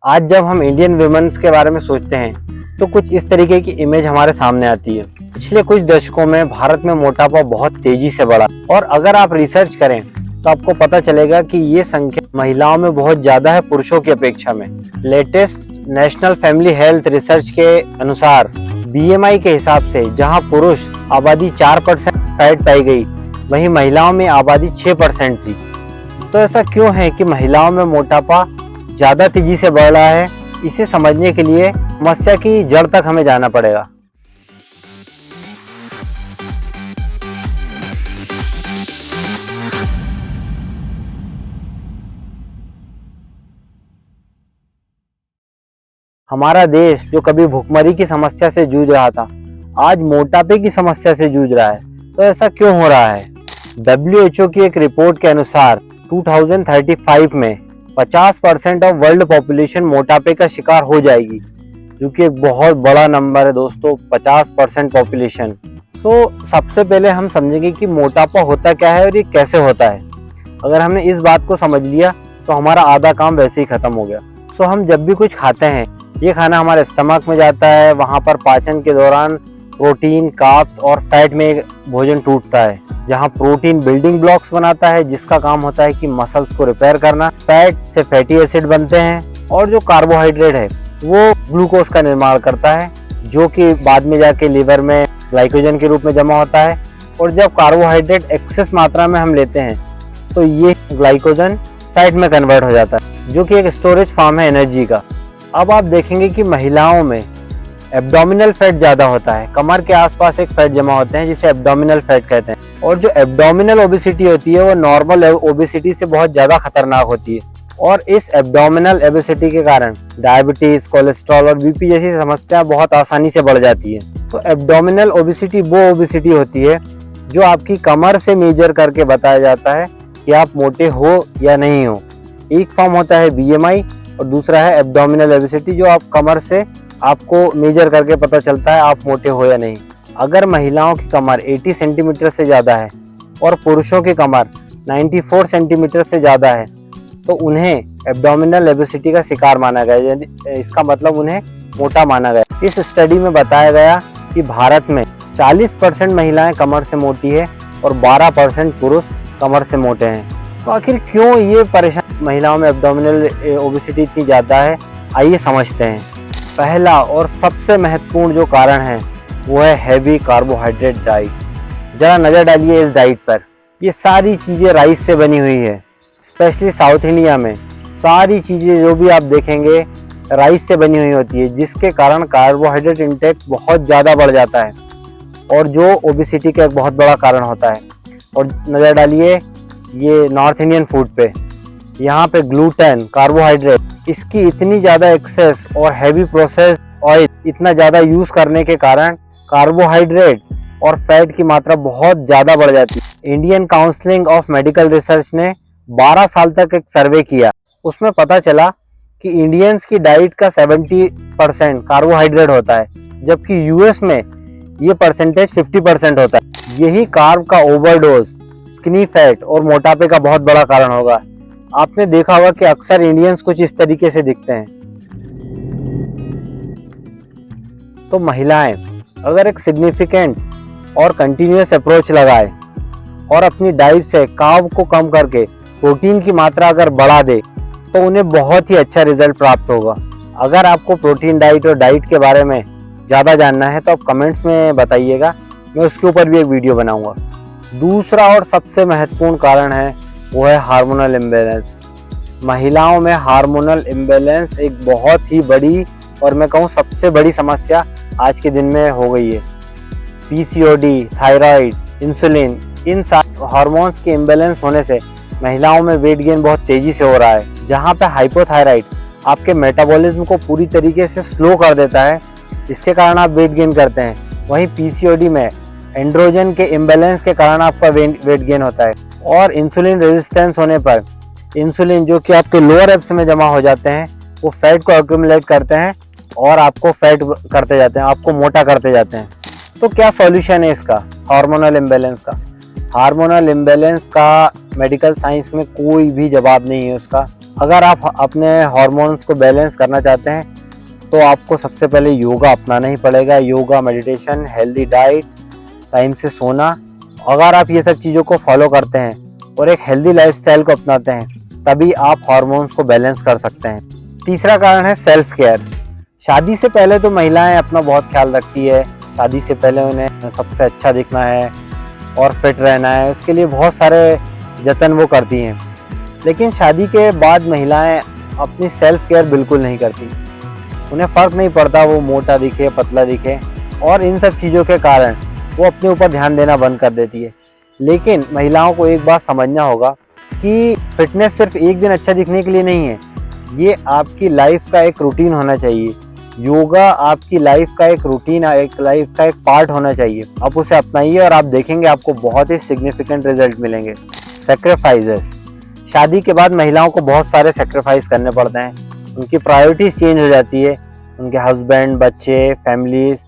आज जब हम इंडियन वुमेन्स के बारे में सोचते हैं तो कुछ इस तरीके की इमेज हमारे सामने आती है। पिछले कुछ दशकों में भारत में मोटापा बहुत तेजी से बढ़ा और अगर आप रिसर्च करें तो आपको पता चलेगा कि ये संख्या महिलाओं में बहुत ज्यादा है पुरुषों की अपेक्षा में। Latest national family health research के अनुसार BMI के हिसाब से जहां पुरुष आबादी 4% फैट पाई गई, वहीं महिलाओं में आबादी 6% थी। तो ऐसा क्यों है कि महिलाओं में मोटापा ज्यादा तेजी से बढ़ रहा है? इसे समझने के लिए समस्या की जड़ तक हमें जाना पड़ेगा। हमारा देश जो कभी भुखमरी की समस्या से जूझ रहा था, आज मोटापे की समस्या से जूझ रहा है। तो ऐसा क्यों हो रहा है? WHO की एक रिपोर्ट के अनुसार 2035 में 50% ऑफ वर्ल्ड पॉपुलेशन मोटापे का शिकार हो जाएगी, जो कि एक बहुत बड़ा नंबर है दोस्तों, 50% पॉपुलेशन। सबसे पहले हम समझेंगे कि मोटापा होता क्या है और ये कैसे होता है। अगर हमने इस बात को समझ लिया तो हमारा आधा काम वैसे ही खत्म हो गया। हम जब भी कुछ खाते हैं, ये खाना हमारे स्टमक में जाता है, वहाँ पर पाचन के दौरान प्रोटीन, कार्ब्स और फैट में भोजन टूटता है, जहाँ प्रोटीन बिल्डिंग ब्लॉक्स बनाता है जिसका काम होता है कि मसल्स को रिपेयर करना। फैट से फैटी एसिड बनते हैं और जो कार्बोहाइड्रेट है वो ग्लूकोज का निर्माण करता है, जो कि बाद में जाके लीवर में ग्लाइकोजन के रूप में जमा होता है। और जब कार्बोहाइड्रेट एक्सेस मात्रा में हम लेते हैं तो ये ग्लाइकोजन फैट में कन्वर्ट हो जाता है, जो कि एक स्टोरेज फॉर्म है एनर्जी का। अब आप देखेंगे कि महिलाओं में एब्डोमिनल फैट ज्यादा होता है, कमर के आसपास एक फैट जमा होते हैं जिसे एब्डोमिनल फैट कहते हैं। और जो एब्डोमिनल ओबेसिटी होती है वो नॉर्मल ओबेसिटी से बहुत ज्यादा खतरनाक होती है। और इस एब्डोमिनल ओबेसिटी के कारण डायबिटीज, कोलेस्ट्रॉल और BP जैसी समस्या बहुत आसानी से बढ़ जाती है। तो एब्डोमिनल ओबेसिटी वो ओबेसिटी होती है जो आपकी कमर से मेजर करके बताया जाता है कि आप मोटे हो या नहीं हो। एक फॉर्म होता है BMI और दूसरा है एब्डोमिनल ओबेसिटी, जो आप कमर से आपको मेजर करके पता चलता है आप मोटे हो या नहीं। अगर महिलाओं की कमर 80 सेंटीमीटर से ज़्यादा है और पुरुषों की कमर 94 सेंटीमीटर से ज़्यादा है तो उन्हें एब्डोमिनल ओबेसिटी का शिकार माना गया, इसका मतलब उन्हें मोटा माना गया। इस स्टडी में बताया गया कि भारत में 40% महिलाएं कमर से मोटी है और 12% पुरुष कमर से मोटे हैं। तो आखिर क्यों ये परेशानी महिलाओं में एब्डोमिनल ओबेसिटी इतनी ज़्यादा है, आइए समझते हैं। पहला और सबसे महत्वपूर्ण जो कारण है वो है हैवी कार्बोहाइड्रेट डाइट। जरा नज़र डालिए इस डाइट पर। ये सारी चीज़ें राइस से बनी हुई है, स्पेशली साउथ इंडिया में सारी चीज़ें जो भी आप देखेंगे राइस से बनी हुई होती है, जिसके कारण कार्बोहाइड्रेट इंटेक बहुत ज़्यादा बढ़ जाता है और जो ओबेसिटी का एक बहुत बड़ा कारण होता है। और नज़र डालिए ये नॉर्थ इंडियन फूड पे, यहाँ पे ग्लूटेन, कार्बोहाइड्रेट, इसकी इतनी ज़्यादा एक्सेस और हैवी प्रोसेस ऑयल इतना ज़्यादा यूज़ करने के कारण कार्बोहाइड्रेट और फैट की मात्रा बहुत ज़्यादा बढ़ जाती है। Indian counselling of medical research ने 12 साल तक एक सर्वे किया, उसमें पता चला कि इंडियंस की डाइट का 70% कार्बोहाइड्रेट होता है, जबकि US में ये परसेंटेज 50% होता है। यही कार्ब का ओवरडोज, स्किनी फैट और मोटापे का बहुत बड़ा कारण होगा। आपने देखा होगा कि अक्सर इंडियंस कुछ इस तरीके से दिखते हैं। तो महिलाएं अगर एक सिग्निफिकेंट और कंटिन्यूअस अप्रोच लगाए और अपनी डाइट से कार्ब को कम करके प्रोटीन की मात्रा अगर बढ़ा दे तो उन्हें बहुत ही अच्छा रिजल्ट प्राप्त होगा। अगर आपको प्रोटीन डाइट और डाइट के बारे में ज़्यादा जानना है तो आप कमेंट्स में बताइएगा, मैं उसके ऊपर भी एक वीडियो बनाऊंगा। दूसरा और सबसे महत्वपूर्ण कारण है वो है हार्मोनल इम्बैलेंस। महिलाओं में हार्मोनल इम्बैलेंस एक बहुत ही बड़ी और मैं कहूँ सबसे बड़ी समस्या आज के दिन में हो गई है। PCOD, थायराइड, इंसुलिन, इन हार्मोन्स के इम्बैलेंस होने से महिलाओं में वेट गेन बहुत तेजी से हो रहा है। जहाँ पे हाइपोथायराइड आपके मेटाबॉलिज्म को पूरी तरीके से स्लो कर देता है, इसके कारण आप वेट गेन करते हैं। वहीं PCOD में एंड्रोजन के इम्बैलेंस के कारण आपका वेट गेन होता है। और इंसुलिन रेजिस्टेंस होने पर इंसुलिन जो कि आपके लोअर एब्स में जमा हो जाते हैं वो फैट को एक्यूमुलेट करते हैं और आपको फैट करते जाते हैं, आपको मोटा करते जाते हैं। तो क्या सॉल्यूशन है इसका, हार्मोनल इम्बैलेंस का? हार्मोनल इम्बैलेंस का मेडिकल साइंस में कोई भी जवाब नहीं है उसका। अगर आप अपने हार्मोन्स को बैलेंस करना चाहते हैं तो आपको सबसे पहले योगा अपनाना ही पड़ेगा। Yoga, meditation, healthy diet, time से सोना। अगर आप ये सब चीज़ों को फॉलो करते हैं और एक हेल्दी लाइफस्टाइल को अपनाते हैं तभी आप हार्मोन्स को बैलेंस कर सकते हैं। तीसरा कारण है सेल्फ केयर। शादी से पहले तो महिलाएं अपना बहुत ख्याल रखती है। शादी से पहले उन्हें सबसे अच्छा दिखना है और फिट रहना है, उसके लिए बहुत सारे जतन वो करती हैं। लेकिन शादी के बाद महिलाएं अपनी सेल्फ केयर बिल्कुल नहीं करती। उन्हें फ़र्क नहीं पड़ता वो मोटा दिखे, पतला दिखे, और इन सब चीज़ों के कारण वो अपने ऊपर ध्यान देना बंद कर देती है। लेकिन महिलाओं को एक बात समझना होगा कि फिटनेस सिर्फ एक दिन अच्छा दिखने के लिए नहीं है, ये आपकी लाइफ का एक रूटीन होना चाहिए। योगा आपकी लाइफ का एक रूटीन, एक लाइफ का एक पार्ट होना चाहिए। आप उसे अपनाइए और आप देखेंगे आपको बहुत ही सिग्निफिकेंट रिजल्ट मिलेंगे। सैक्रिफाइसेस। शादी के बाद महिलाओं को बहुत सारे सैक्रिफाइस करने पड़ते हैं। उनकी प्रायोरिटीज़ चेंज हो जाती है, उनके हस्बैंड, बच्चे, फैमिलीज।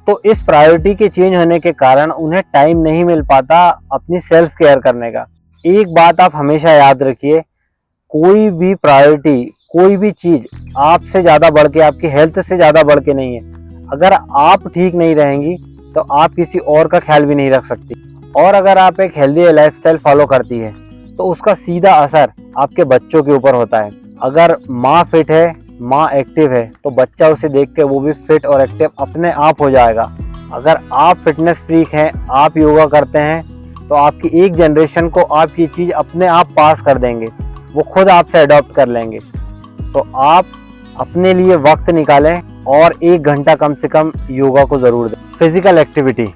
तो इस प्रायोरिटी के चेंज होने के कारण उन्हें टाइम नहीं मिल पाता अपनी सेल्फ केयर करने का। एक बात आप हमेशा याद रखिए, कोई भी प्रायोरिटी, कोई भी चीज़ आपसे ज़्यादा बढ़ के, आपकी हेल्थ से ज़्यादा बढ़ के नहीं है। अगर आप ठीक नहीं रहेंगी तो आप किसी और का ख्याल भी नहीं रख सकती। और अगर आप एक हेल्दी लाइफस्टाइल फॉलो करती है तो उसका सीधा असर आपके बच्चों के ऊपर होता है। अगर माँ फिट है, माँ एक्टिव है, तो बच्चा उसे देख के वो भी फिट और एक्टिव अपने आप हो जाएगा। अगर आप फिटनेस फ्रीक हैं, आप योगा करते हैं, तो आपकी एक जनरेशन को आप ये चीज़ अपने आप पास कर देंगे, वो खुद आपसे अडॉप्ट कर लेंगे। तो आप अपने लिए वक्त निकालें और 1 घंटा कम से कम योगा को ज़रूर दें। Physical activity.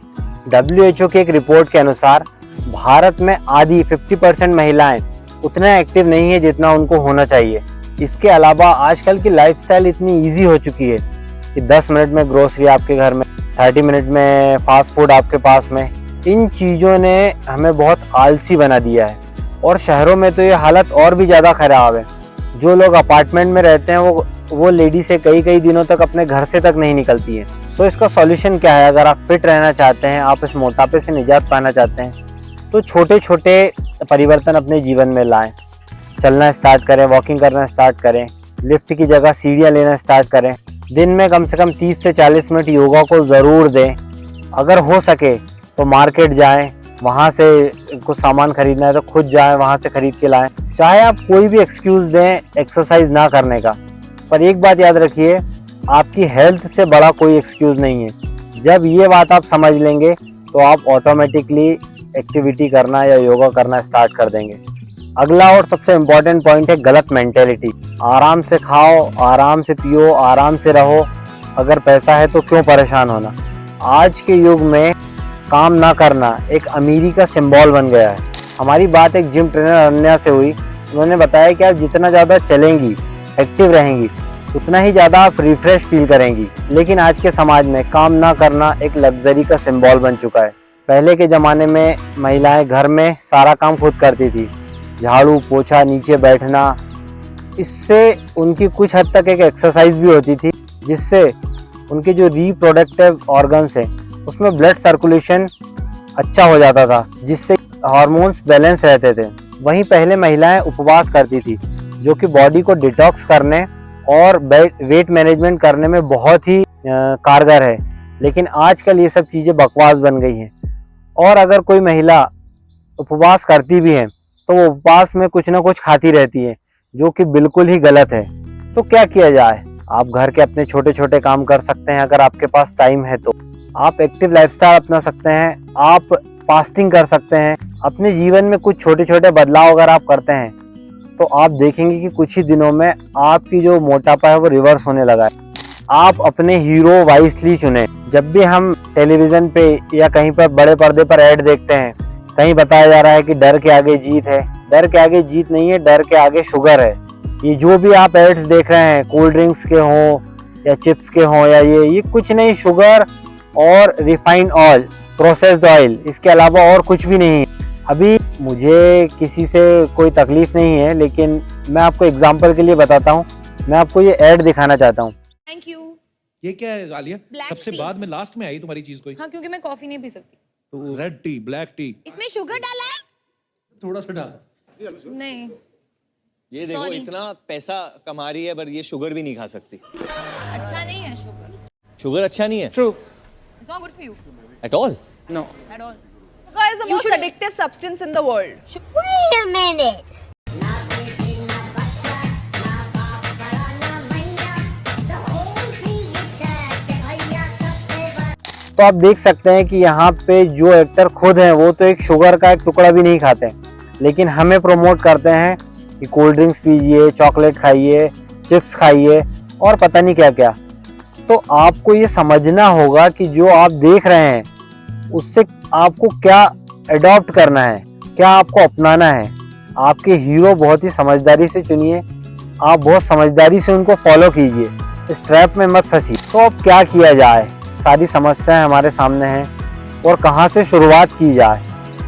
WHO की एक रिपोर्ट के अनुसार भारत में आधी 50% महिलाएं उतना एक्टिव नहीं है जितना उनको होना चाहिए। इसके अलावा आजकल की लाइफस्टाइल इतनी इजी हो चुकी है कि 10 मिनट में ग्रोसरी आपके घर में, 30 मिनट में फास्ट फूड आपके पास में। इन चीज़ों ने हमें बहुत आलसी बना दिया है और शहरों में तो ये हालत और भी ज़्यादा ख़राब है। जो लोग अपार्टमेंट में रहते हैं वो लेडी से कई दिनों तक अपने घर से तक नहीं निकलती है। तो इसका सॉल्यूशन क्या है? अगर आप फिट रहना चाहते हैं, आप इस मोटापे से निजात पाना चाहते हैं, तो छोटे छोटे परिवर्तन अपने जीवन में लाएं। चलना स्टार्ट करें, वॉकिंग करना स्टार्ट करें, लिफ्ट की जगह सीढ़ियाँ लेना स्टार्ट करें। दिन में कम से कम 30 से 40 मिनट योगा को ज़रूर दें। अगर हो सके तो मार्केट जाएं, वहाँ से कुछ सामान खरीदना है तो खुद जाएं, वहाँ से खरीद के लाएं। चाहे आप कोई भी एक्सक्यूज़ दें एक्सरसाइज ना करने का, पर एक बात याद रखिए, आपकी हेल्थ से बड़ा कोई एक्सक्यूज़ नहीं है। जब ये बात आप समझ लेंगे तो आप ऑटोमेटिकली एक्टिविटी करना या योगा करना स्टार्ट कर देंगे। अगला और सबसे इम्पॉर्टेंट पॉइंट है गलत मेंटेलिटी। आराम से खाओ, आराम से पियो, आराम से रहो, अगर पैसा है तो क्यों परेशान होना। आज के युग में काम ना करना एक अमीरी का सिंबल बन गया है। हमारी बात एक जिम ट्रेनर अनन्या से हुई। उन्होंने बताया कि आप जितना ज़्यादा चलेंगी, एक्टिव रहेंगी, उतना ही ज़्यादा आप रिफ्रेश फील करेंगी। लेकिन आज के समाज में काम ना करना एक लग्जरी का सिंबल बन चुका है। पहले के ज़माने में महिलाएं घर में सारा काम खुद करती थी, झाड़ू पोछा, नीचे बैठना। इससे उनकी कुछ हद तक एक एक्सरसाइज भी होती थी, जिससे उनके जो रिप्रोडक्टिव ऑर्गन्स हैं उसमें ब्लड सर्कुलेशन अच्छा हो जाता था, जिससे हार्मोन्स बैलेंस रहते थे। वहीं पहले महिलाएं उपवास करती थी, जो कि बॉडी को डिटॉक्स करने और वेट मैनेजमेंट करने में बहुत ही कारगर है। लेकिन आजकल ये सब चीज़ें बकवास बन गई हैं। और अगर कोई महिला उपवास करती भी है तो वो उपवास में कुछ ना कुछ खाती रहती है, जो कि बिल्कुल ही गलत है। तो क्या किया जाए? आप घर के अपने छोटे छोटे काम कर सकते हैं। अगर आपके पास टाइम है तो आप एक्टिव लाइफस्टाइल अपना सकते हैं, आप फास्टिंग कर सकते हैं। अपने जीवन में कुछ छोटे छोटे बदलाव अगर आप करते हैं तो आप देखेंगे कि कुछ ही दिनों में आपकी जो मोटापा है वो रिवर्स होने लगा है। आप अपने हीरो वाइसली चुनें। जब भी हम टेलीविज़न पे या कहीं पर बड़े पर्दे पर ऐड देखते हैं, कहीं बताया जा रहा है कि डर के आगे जीत है। डर के आगे जीत नहीं है, डर के आगे शुगर है। ये जो भी आप एड्स देख रहे हैं, कोल्ड ड्रिंक्स के हों या चिप्स के हों या ये कुछ नहीं, शुगर और रिफाइंड ऑयल, प्रोसेस्ड ऑयल, इसके अलावा और कुछ भी नहीं है। अभी मुझे किसी से कोई तकलीफ नहीं है, लेकिन मैं आपको एग्जांपल के लिए बताता हूँ। मैं आपको ये ऐड दिखाना चाहता हूँ। Thank you. ये क्या है आलिया? Black सबसे tea। बाद में लास्ट में आई तुम्हारी चीज कोई? हाँ, क्योंकि मैं कॉफी नहीं पी सकती। तो रेड टी, ब्लैक टी। इसमें शुगर डाला है? थोड़ा सा डाल। नहीं। ये देखो Sorry. इतना पैसा कमा रही है पर ये शुगर भी नहीं खा सकती। अच्छा नहीं है शुगर. शुगर अच्छा नहीं है True. It's not good for you at all. No. at all. Sugar is the You most should- addictive substance in the world. Wait a minute. तो आप देख सकते हैं कि यहाँ पे जो एक्टर खुद हैं वो तो एक शुगर का एक टुकड़ा भी नहीं खाते, लेकिन हमें प्रमोट करते हैं कि कोल्ड ड्रिंक्स पीजिए, चॉकलेट खाइए, चिप्स खाइए और पता नहीं क्या क्या। तो आपको ये समझना होगा कि जो आप देख रहे हैं उससे आपको क्या अडॉप्ट करना है, क्या आपको अपनाना है। आपके हीरो बहुत ही समझदारी से चुनिए, आप बहुत समझदारी से उनको फॉलो कीजिए, इस ट्रैप में मत फंसिए। तो अब क्या किया जाए, सारी समस्याएं हमारे सामने हैं और कहाँ से शुरुआत की जाए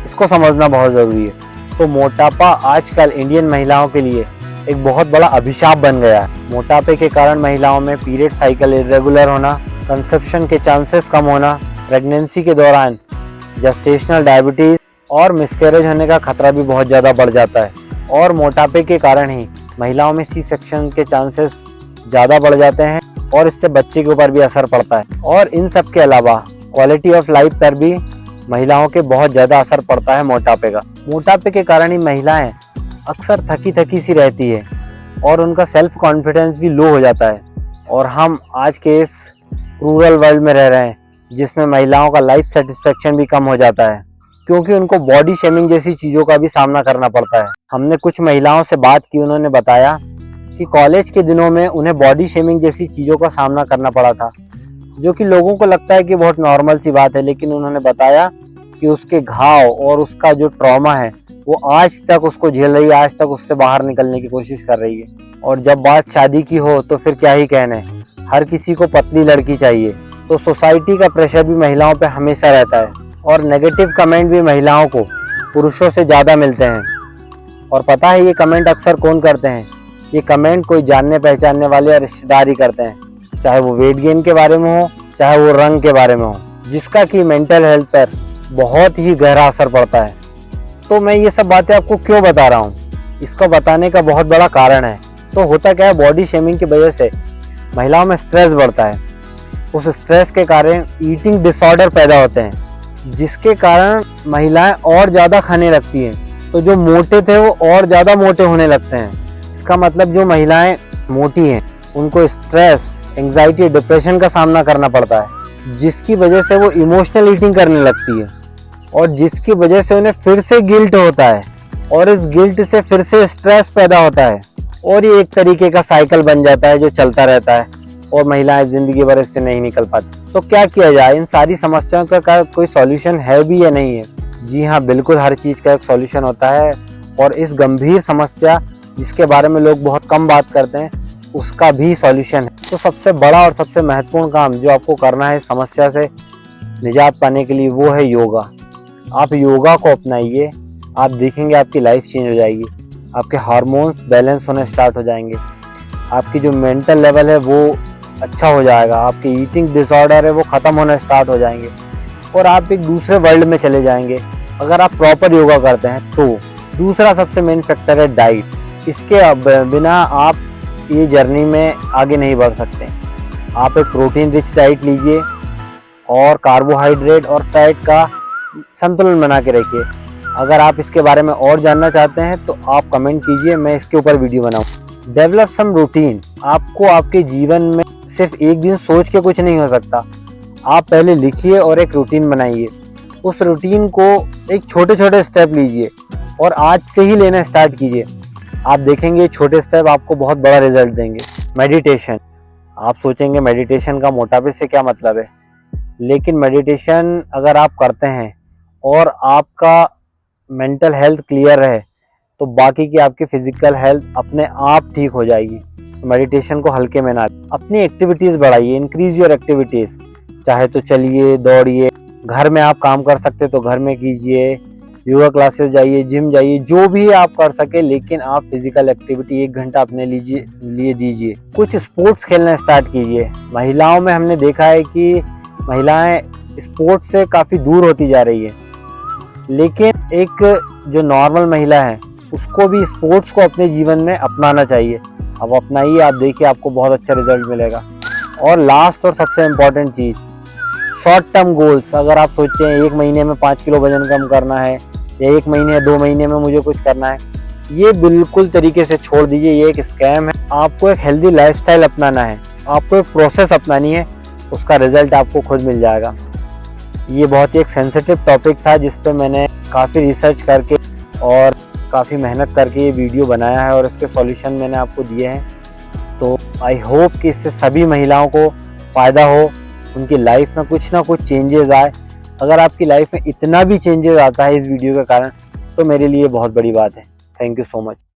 इसको समझना बहुत ज़रूरी है। तो मोटापा आजकल इंडियन महिलाओं के लिए एक बहुत बड़ा अभिशाप बन गया है। मोटापे के कारण महिलाओं में पीरियड साइकिल इरेगुलर होना, कंसेप्शन के चांसेस कम होना, प्रेगनेंसी के दौरान जेस्टेशनल डायबिटीज और मिसकैरेज होने का खतरा भी बहुत ज़्यादा बढ़ जाता है। और मोटापे के कारण ही महिलाओं में सी सेक्शन के चांसेस ज़्यादा बढ़ जाते हैं और इससे बच्चे के ऊपर भी असर पड़ता है। और इन सब के अलावा क्वालिटी ऑफ लाइफ पर भी महिलाओं के बहुत ज़्यादा असर पड़ता है मोटापे का। मोटापे के कारण ही महिलाएं अक्सर थकी थकी सी रहती है और उनका सेल्फ कॉन्फिडेंस भी लो हो जाता है। और हम आज के इस रूरल वर्ल्ड में रह रहे हैं जिसमें महिलाओं का लाइफ सेटिस्फेक्शन भी कम हो जाता है क्योंकि उनको बॉडी शेमिंग जैसी चीज़ों का भी सामना करना पड़ता है। हमने कुछ महिलाओं से बात की, उन्होंने बताया कि कॉलेज के दिनों में उन्हें बॉडी शेमिंग जैसी चीज़ों का सामना करना पड़ा था, जो कि लोगों को लगता है कि बहुत नॉर्मल सी बात है, लेकिन उन्होंने बताया कि उसके घाव और उसका जो ट्रॉमा है वो आज तक उसको झेल रही है, आज तक उससे बाहर निकलने की कोशिश कर रही है। और जब बात शादी की हो तो फिर क्या ही कहने, हर किसी को पतली लड़की चाहिए। तो सोसाइटी का प्रेशर भी महिलाओं पे हमेशा रहता है और नेगेटिव कमेंट भी महिलाओं को पुरुषों से ज़्यादा मिलते हैं। और पता है ये कमेंट अक्सर कौन करते हैं? ये कमेंट कोई जानने पहचानने वाले या रिश्तेदार ही करते हैं, चाहे वो वेट गेन के बारे में हो, चाहे वो रंग के बारे में हो, जिसका कि मेंटल हेल्थ पर बहुत ही गहरा असर पड़ता है। तो मैं ये सब बातें आपको क्यों बता रहा हूँ, इसको बताने का बहुत बड़ा कारण है। तो होता क्या है, बॉडी शेमिंग की वजह से महिलाओं में स्ट्रेस बढ़ता है। उस स्ट्रेस के कारण ईटिंग डिसऑर्डर पैदा होते हैं, जिसके कारण महिलाएं और ज़्यादा खाने लगती हैं। तो जो मोटे थे वो और ज़्यादा मोटे होने लगते हैं। इसका मतलब जो महिलाएं मोटी हैं उनको स्ट्रेस, एंग्जाइटी, डिप्रेशन का सामना करना पड़ता है, जिसकी वजह से वो इमोशनल ईटिंग करने लगती है और जिसकी वजह से उन्हें फिर से गिल्ट होता है और इस गिल्ट से फिर से स्ट्रेस पैदा होता है और ये एक तरीके का साइकिल बन जाता है जो चलता रहता है और महिलाएं जिंदगी भर इससे नहीं निकल पाती। तो क्या किया जाए, इन सारी समस्याओं का कोई सॉल्यूशन है भी या नहीं है? जी हाँ, बिल्कुल हर चीज़ का एक सॉल्यूशन होता है और इस गंभीर समस्या जिसके बारे में लोग बहुत कम बात करते हैं उसका भी सॉल्यूशन है। तो सबसे बड़ा और सबसे महत्वपूर्ण काम जो आपको करना है समस्या से निजात पाने के लिए वो है योगा। आप योगा को अपनाइए, आप देखेंगे आपकी लाइफ चेंज हो जाएगी, आपके हार्मोन्स बैलेंस होने स्टार्ट हो जाएंगे, आपकी जो मेंटल लेवल है वो अच्छा हो जाएगा, आपके ईटिंग डिसऑर्डर है वो ख़त्म होना स्टार्ट हो जाएंगे और आप एक दूसरे वर्ल्ड में चले जाएंगे अगर आप प्रॉपर योगा करते हैं। तो दूसरा सबसे मेन फैक्टर है डाइट। इसके बिना आप ये जर्नी में आगे नहीं बढ़ सकते। आप एक प्रोटीन रिच डाइट लीजिए और कार्बोहाइड्रेट और फैट का संतुलन बना के रखिए। अगर आप इसके बारे में और जानना चाहते हैं तो आप कमेंट कीजिए, मैं इसके ऊपर वीडियो बनाऊँ। Develop some routine. आपको आपके जीवन में सिर्फ एक दिन सोच के कुछ नहीं हो सकता। आप पहले लिखिए और एक रूटीन बनाइए। उस रूटीन को एक छोटे छोटे स्टेप लीजिए और आज से ही लेना स्टार्ट कीजिए। आप देखेंगे छोटे स्टेप आपको बहुत बड़ा रिजल्ट देंगे। मेडिटेशन। आप सोचेंगे मेडिटेशन का मोटापे से क्या मतलब है, लेकिन मेडिटेशन अगर आप करते हैं और आपका मेंटल हेल्थ क्लियर है तो बाकी की आपकी फिजिकल हेल्थ अपने आप ठीक हो जाएगी। तो मेडिटेशन को हल्के में ना, अपनी एक्टिविटीज़ बढ़ाइए, इंक्रीज योर एक्टिविटीज़। चाहे तो चलिए, दौड़िए, घर में आप काम कर सकते तो घर में कीजिए, योगा क्लासेस जाइए, जिम जाइए, जो भी आप कर सके, लेकिन आप फिजिकल एक्टिविटी 1 घंटा अपने लिए दीजिए। कुछ स्पोर्ट्स खेलना स्टार्ट कीजिए। महिलाओं में हमने देखा है कि महिलाएं स्पोर्ट्स से काफ़ी दूर होती जा रही है, लेकिन एक जो नॉर्मल महिला है उसको भी स्पोर्ट्स को अपने जीवन में अपनाना चाहिए। अब अपनाइए, आप देखिए आपको बहुत अच्छा रिजल्ट मिलेगा। और लास्ट और सबसे इम्पोर्टेंट चीज़, शॉर्ट टर्म गोल्स। अगर आप सोचते हैं 1 महीने में 5 किलो वजन कम करना है या 1 महीने या 2 महीने में मुझे कुछ करना है, ये बिल्कुल तरीके से छोड़ दीजिए, ये एक स्कैम है। आपको एक हेल्दी लाइफस्टाइल अपनाना है, आपको एक प्रोसेस अपनानी है, उसका रिजल्ट आपको खुद मिल जाएगा। ये बहुत ही एक सेंसिटिव टॉपिक था जिस पे मैंने काफ़ी रिसर्च करके और काफ़ी मेहनत करके ये वीडियो बनाया है और इसके सॉल्यूशन मैंने आपको दिए हैं। तो आई होप कि इससे सभी महिलाओं को फ़ायदा हो, उनकी लाइफ में कुछ ना कुछ चेंजेस आए। अगर आपकी लाइफ में इतना भी चेंजेस आता है इस वीडियो के कारण, तो मेरे लिए बहुत बड़ी बात है। Thank you so much.